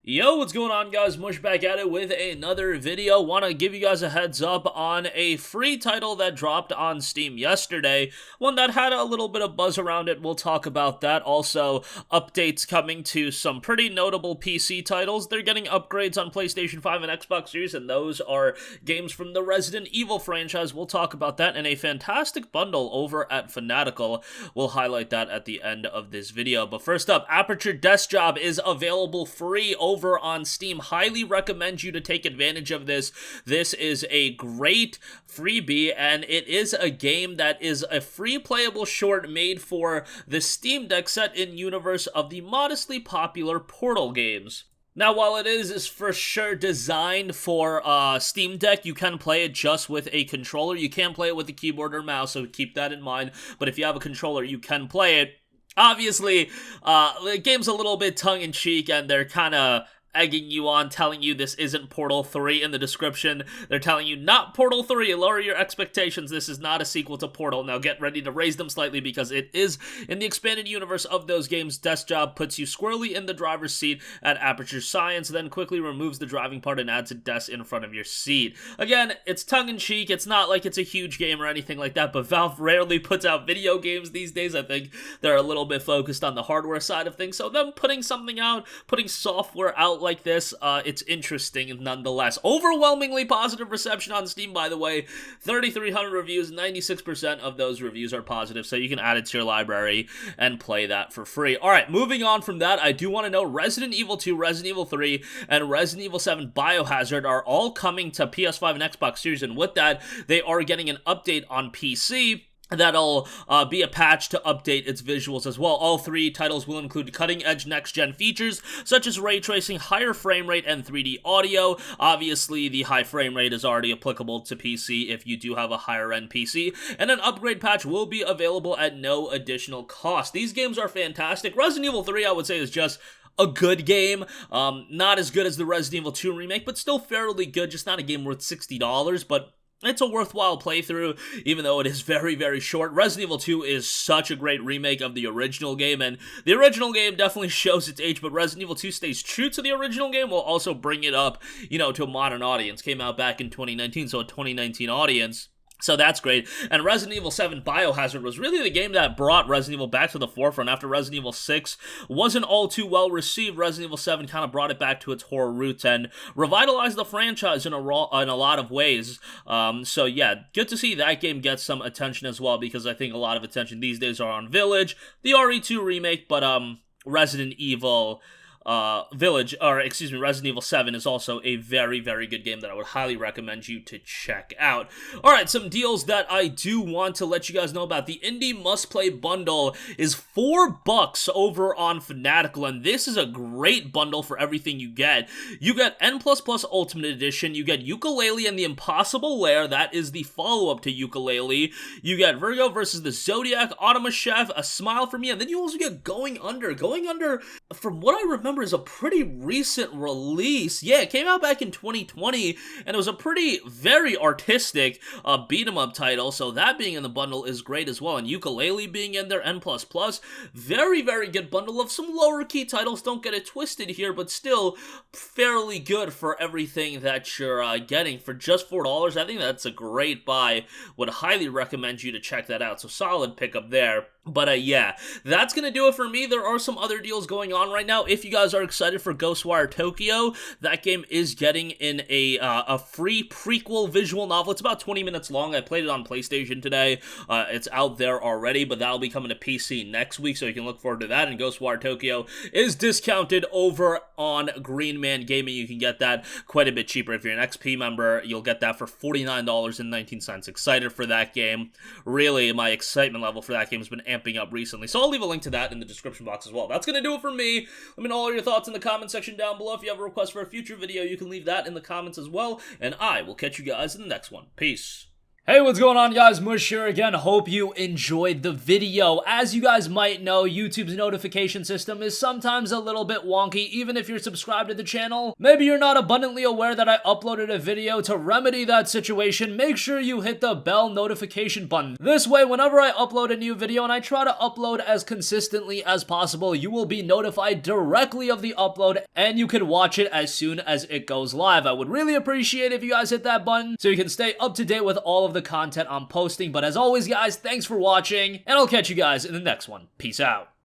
Yo, what's going on, guys? Mush back at it with another video. Want to give you guys a heads up on a free title that dropped on Steam yesterday. One that had a little bit of buzz around it. We'll talk about that. Also, updates coming to some pretty notable PC titles. They're getting upgrades on PlayStation 5 and Xbox Series, and those are games from the Resident Evil franchise. We'll talk about that, and a fantastic bundle over at Fanatical. We'll highlight that at the end of this video. But first up, Aperture Desk Job is available free over on Steam. Highly recommend you to take advantage of this. This is a great freebie, and it is a game that is a free playable short made for the Steam Deck set in universe of the modestly popular Portal games. Now, while it is for sure designed for Steam Deck, you can play it just with a controller. You can't play it with a keyboard or mouse, so keep that in mind. But if you have a controller, you can play it. Obviously, the game's a little bit tongue-in-cheek, and they're kind of egging you on, telling you this isn't Portal 3 in the description. They're telling you, not Portal 3, lower your expectations, this is not a sequel to Portal. Now get ready to raise them slightly because it is in the expanded universe of those games. Desk Job puts you squarely in the driver's seat at Aperture Science, then quickly removes the driving part and adds a desk in front of your seat. Again, it's tongue-in-cheek, it's not like it's a huge game or anything like that, but Valve rarely puts out video games these days. I think they're a little bit focused on the hardware side of things, so them putting something out, putting software out like this, it's interesting nonetheless. Overwhelmingly positive reception on Steam, by the way. 3,300 reviews, 96% of those reviews are positive, so you can add it to your library and play that for free. Alright, moving on from that, I do want to know Resident Evil 2, Resident Evil 3, and Resident Evil 7 Biohazard are all coming to PS5 and Xbox Series, and with that, they are getting an update on PC. That'll be a patch to update its visuals as well. All three titles will include cutting-edge next-gen features, such as ray tracing, higher frame rate, and 3D audio. Obviously, the high frame rate is already applicable to PC if you do have a higher-end PC, and an upgrade patch will be available at no additional cost. These games are fantastic. Resident Evil 3, I would say, is just a good game. Not as good as the Resident Evil 2 remake, but still fairly good. Just not a game worth $60, but it's a worthwhile playthrough, even though it is very, very short. Resident Evil 2 is such a great remake of the original game, and the original game definitely shows its age, but Resident Evil 2 stays true to the original game while also bring it up, to a modern audience. Came out back in 2019, so a 2019 audience. So that's great. And Resident Evil 7 Biohazard was really the game that brought Resident Evil back to the forefront. After Resident Evil 6 wasn't all too well received, Resident Evil 7 kind of brought it back to its horror roots and revitalized the franchise in a lot of ways. So yeah, good to see that game get some attention as well, because I think a lot of attention these days are on Village, the RE2 remake, but Resident Evil Resident Evil 7 is also a very, very good game that I would highly recommend you to check out. Alright, some deals that I do want to let you guys know about. The Indie Must Play bundle is $4 over on Fanatical, and this is a great bundle for everything you get. You get N++ Ultimate Edition, you get Yooka-Laylee and the Impossible Lair, that is the follow-up to Yooka-Laylee. You get Virgo versus the Zodiac, Automa Chef, A Smile for Me, and then you also get Going Under. Going Under, from what I remember, is a pretty recent release. Yeah, it came out back in 2020, and it was a very artistic beat-em-up title, so that being in the bundle is great as well, and Yooka-Laylee being in there, N++, very, very good bundle of some lower-key titles, don't get it twisted here, but still fairly good for everything that you're getting. For just $4, I think that's a great buy. Would highly recommend you to check that out, so solid pickup there. But yeah, that's going to do it for me. There are some other deals going on right now. If you guys are excited for GhostWire Tokyo, that game is getting in a free prequel visual novel. It's about 20 minutes long. I played it on PlayStation today. It's out there already, but that'll be coming to PC next week, so you can look forward to that. And GhostWire Tokyo is discounted over on Green Man Gaming. You can get that quite a bit cheaper. If you're an XP member, you'll get that for $49.19. Excited for that game. Really, my excitement level for that game has been amping up recently, so I'll leave a link to that in the description box as well. That's gonna do it for me. Let me know all your thoughts in the comment section down below. If you have a request for a future video, you can leave that in the comments as well, and I will catch you guys in the next one. Peace. Hey, what's going on, guys? Mush here again. Hope you enjoyed the video. As you guys might know, YouTube's notification system is sometimes a little bit wonky, even if you're subscribed to the channel. Maybe you're not abundantly aware that I uploaded a video. To remedy that situation, make sure you hit the bell notification button. This way, whenever I upload a new video, and I try to upload as consistently as possible, you will be notified directly of the upload, and you can watch it as soon as it goes live. I would really appreciate if you guys hit that button so you can stay up to date with all of the content I'm posting. But as always, guys, thanks for watching, and I'll catch you guys in the next one. Peace out.